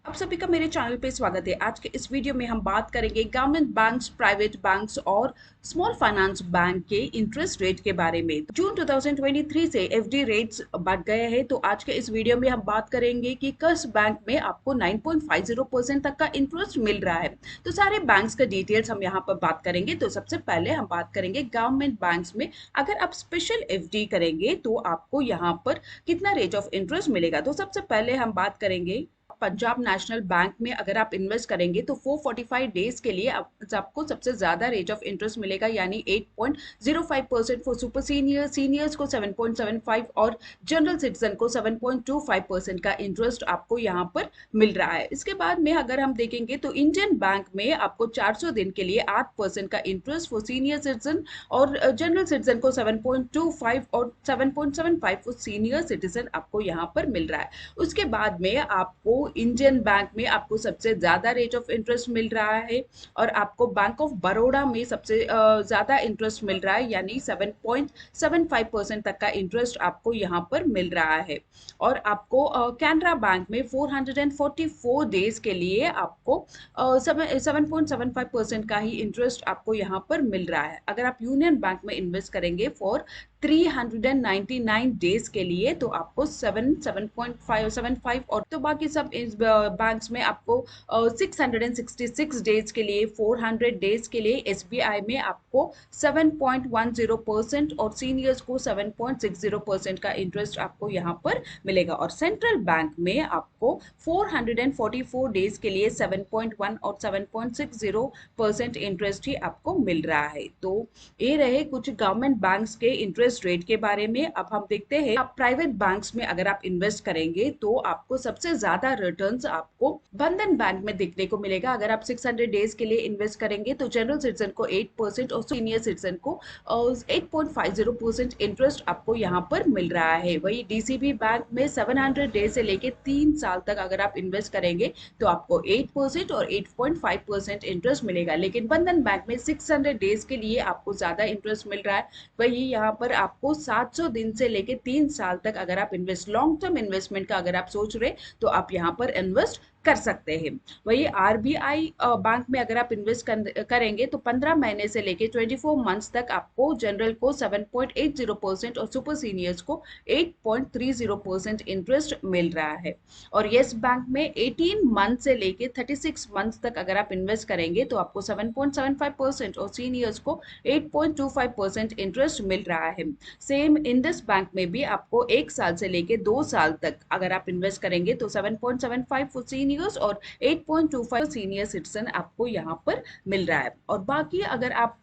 आप सभी का मेरे चैनल पे स्वागत है। आज के इस वीडियो में हम बात करेंगे गवर्नमेंट बैंक्स, प्राइवेट बैंक्स और स्मॉल फाइनेंस बैंक के इंटरेस्ट रेट के बारे में। जून 2023 से एफडी रेट्स बढ़ गए हैं, तो आज के इस वीडियो में हम बात करेंगे कि किस बैंक में आपको 9.50% तक का इंटरेस्ट मिल रहा है। तो सारे बैंक्स का डिटेल्स हम यहाँ पर बात करेंगे। तो सबसे पहले हम बात करेंगे गवर्नमेंट बैंक्स में अगर आप स्पेशल एफडी करेंगे तो आपको यहाँ पर कितना रेट ऑफ इंटरेस्ट मिलेगा। तो सबसे पहले हम बात करेंगे पंजाब नेशनल बैंक में अगर आप इन्वेस्ट करेंगे तो 445 डेज के लिए आपको सबसे ज्यादा रेट ऑफ इंटरेस्ट मिलेगा, यानी 8.05% फॉर सुपर सीनियर, सीनियर्स को 7.75 और जनरल सिटीजन को 7.25% का इंटरेस्ट आपको यहाँ पर मिल रहा है। इसके बाद में अगर हम देखेंगे तो इंडियन बैंक में आपको 400 दिन के लिए 8% का इंटरेस्ट फॉर सीनियर सिटीजन और जनरल सिटीजन को 7.25 और 7.75 फॉर सीनियर सिटीजन आपको यहाँ पर मिल रहा है। उसके बाद में आपको इंडियन बैंक में आपको सबसे ज्यादा रेट ऑफ इंटरेस्ट मिल रहा है और आपको बैंक ऑफ बड़ौदा में सबसे ज्यादा इंटरेस्ट मिल रहा है, यानी 7.75% तक का इंटरेस्ट आपको यहाँ पर मिल रहा है। और आपको कैनरा बैंक में 444 डेज के लिए आपको 7.75% का ही इंटरेस्ट आपको यहाँ पर मिल रहा है। अगर आप यूनियन बैंक में इन्वेस्ट करेंगे फॉर 399 डेज के लिए तो आपको 7.75 और तो बाकी सब बैंक्स में आपको 666 डेज के लिए, 400 डेज के लिए एसबीआई में आपको 7.10% और सीनियर्स को 7.60% का इंटरेस्ट आपको यहाँ पर मिलेगा। और सेंट्रल बैंक में आपको 444 डेज के लिए 7.1 और 7.60% इंटरेस्ट ही आपको मिल रहा है। तो ये रहे कुछ गवर्नमेंट बैंक्स के इंटरेस्ट रेट के बारे में। अब हम देखते हैं आप प्राइवेट बैंक्स में अगर आप इन्वेस्ट करेंगे तो आपको सबसे ज्यादा रिटर्न्स आपको बंधन बैंक में देखने को मिलेगा। अगर आप 600 डेज के लिए इन्वेस्ट करेंगे तो जनरल सिटीजन को 8% और सीनियर सिटीजन को 8.50% इंटरेस्ट आपको यहाँ पर मिल रहा है। वही डीसीबी बैंक में 700 डेज से लेके 3 साल तक अगर आप इन्वेस्ट करेंगे तो आपको 8% और 8.5% इंटरेस्ट मिलेगा। लेकिन बंधन बैंक में 600 डेज के लिए आपको ज्यादा इंटरेस्ट मिल रहा है। वही यहाँ पर आपको 700 दिन से लेके 3 साल तक अगर आप लॉन्ग टर्म इन्वेस्टमेंट का अगर आप सोच रहे तो आप यहाँ पर इन्वेस्ट कर सकते हैं। वही आरबीआई बैंक में अगर आप इन्वेस्ट करेंगे तो 15 महीने से लेके 24 मंथ्स तक आपको जनरल को 7.80% और सुपर सीनियर्स को 8.30% इंटरेस्ट मिल रहा है। और येस बैंक में 18 मंथ से लेके 36 मंथ्स तक अगर आप इन्वेस्ट करेंगे तो आपको 7.75% और सीनियर्स को 8.25% इंटरेस्ट मिल रहा है। सेम इंडस बैंक में भी आपको 1 साल से लेके 2 साल तक अगर आप इन्वेस्ट करेंगे तो 7.75 फॉर सीनियर्स और 8.25 सीनियर सिटीजन आपको यहाँ पर मिल रहा है। और बाकी अगर आप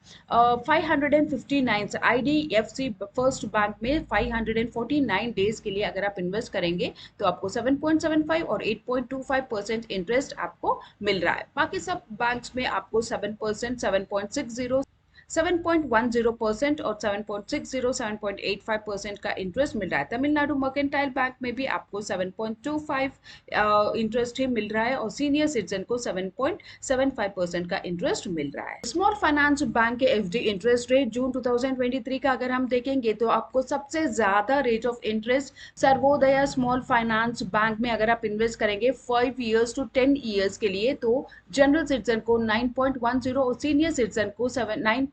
559 आईडीएफसी फर्स्ट बैंक में 549 डेज के लिए अगर आप इन्वेस्ट करेंगे तो आपको 7.75 और 8.25% इंटरेस्ट आपको मिल रहा है। बाकी सब बैंक्स में आपको 7%, 7.60, 7.10% और 7.60, 7.85% का इंटरेस्ट मिल रहा है। तमिलनाडु मर्केंटाइल बैंक में भी आपको 7.25 इंटरेस्ट ही मिल रहा है और सीनियर सिटीजन को 7.75% का इंटरेस्ट मिल रहा है। स्मॉल फाइनेंस बैंक के एफडी इंटरेस्ट रेट जून 2023 का अगर हम देखेंगे तो आपको सबसे ज्यादा rate of interest Sarvodaya small finance bank में अगर आप इन्वेस्ट करेंगे 5 इयर्स टू 10 इयर्स के लिए तो जनरल सिटीजन को 9.10 और सीनियर सिटीजन को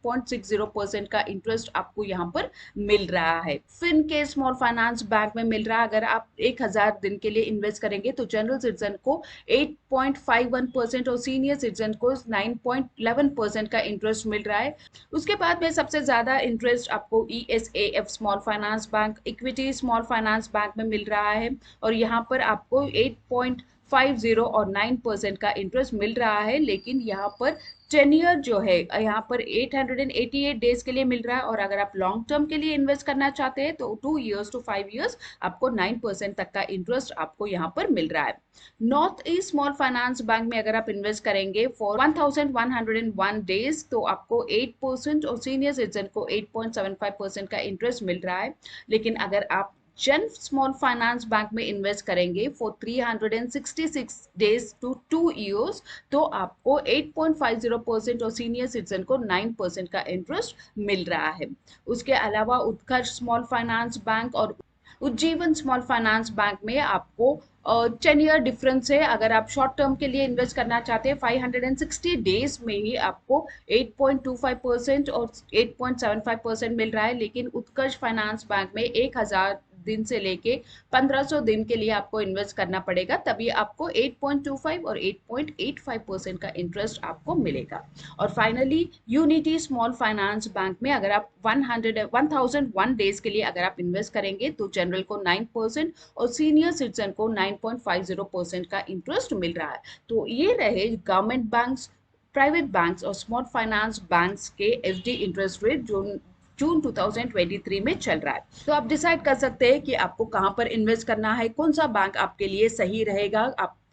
9.60% का इंटरेस्ट आपको यहाँ पर मिल रहा है। फिन के स्मॉल फाइनेंस बैंक में मिल रहा है अगर आप 1000 दिन के लिए इन्वेस्ट करेंगे तो जनरल सिटीजन को 8.51% और सीनियर सिटीजन को 9.11% का इंटरेस्ट मिल रहा है। उसके बाद में सबसे ज्यादा इंटरेस्ट आपको ESAF small finance bank, equity small finance bank में मिल रहा है और यहाँ पर आपको 8.50 और 9% का इंटरेस्ट मिल रहा है। लेकिन यहाँ पर 10 ईयर जो है यहाँ पर 888 डेज के लिए मिल रहा है और अगर आप लॉन्ग टर्म के लिए इन्वेस्ट करना चाहते हैं तो 2 इयर्स टू 5 इयर्स आपको 9% तक का इंटरेस्ट आपको यहाँ पर मिल रहा है। North east small finance bank में अगर आप इन्वेस्ट करेंगे फॉर 1101 डेज तो आपको 8% और सीनियर सिटीजन को 8.75% का इंटरेस्ट मिल रहा है। लेकिन अगर आप जन स्मॉल फाइनेंस बैंक में इन्वेस्ट करेंगे फॉर 366 डेज टू 2 इयर्स तो आपको 8.50% और सीनियर सिटीजन को 9% का इंटरेस्ट मिल रहा है। उसके अलावा उत्कर्ष स्मॉल फाइनेंस बैंक और उज्जीवन स्मॉल फाइनेंस बैंक में आपको 10 ईयर डिफरेंस है। अगर आप शॉर्ट टर्म के लिए इन्वेस्ट करना चाहते हैं 560 डेज में ही आपको 8.25% और 8.75% मिल रहा है, लेकिन उत्कर्ष फाइनेंस बैंक में 1000 दिन से लेके 1500 दिन के लिए आपको इन्वेस्ट करना पड़ेगा, तभी आपको 8.25 और 8.85% का इंटरेस्ट आपको मिलेगा। और finally unity small finance bank में अगर आप 1001 डेज के लिए अगर आप इन्वेस्ट करेंगे तो जनरल को 9% और सीनियर सिटीजन को 9.50% का इंटरेस्ट मिल रहा है। तो ये रहे गवर्नमेंट बैंक्स, प्राइवेट बैंक्स और स्मॉल फाइनेंस बैंक्स के एफडी इंटरेस्ट रेट जो जून 2023 में चल रहा है। तो आप डिसाइड कर सकते हैं कि आपको कहां पर इन्वेस्ट करना है, कौन सा बैंक आपके लिए सही रहेगा। आपके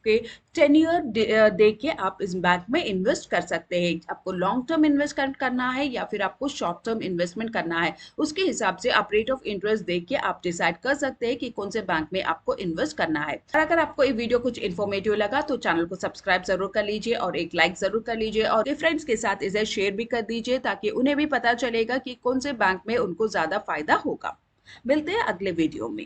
टेन्योर देख के आप इस बैंक में इन्वेस्ट कर सकते हैं। आपको लॉन्ग टर्म इन्वेस्ट करना है या फिर आपको शॉर्ट टर्म इन्वेस्टमेंट करना है, उसके हिसाब से आप रेट ऑफ इंटरेस्ट देख के आप डिसाइड कर सकते हैं कि कौन से बैंक में आपको इन्वेस्ट करना है। और अगर आपको ये वीडियो कुछ इन्फॉर्मेटिव लगा तो चैनल को सब्सक्राइब जरूर कर लीजिए और एक लाइक जरूर कर लीजिए और फ्रेंड्स के साथ इसे शेयर भी कर दीजिए ताकि उन्हें भी पता चलेगा कि कौन से बैंक में उनको ज्यादा फायदा होगा। मिलते हैं अगले वीडियो में।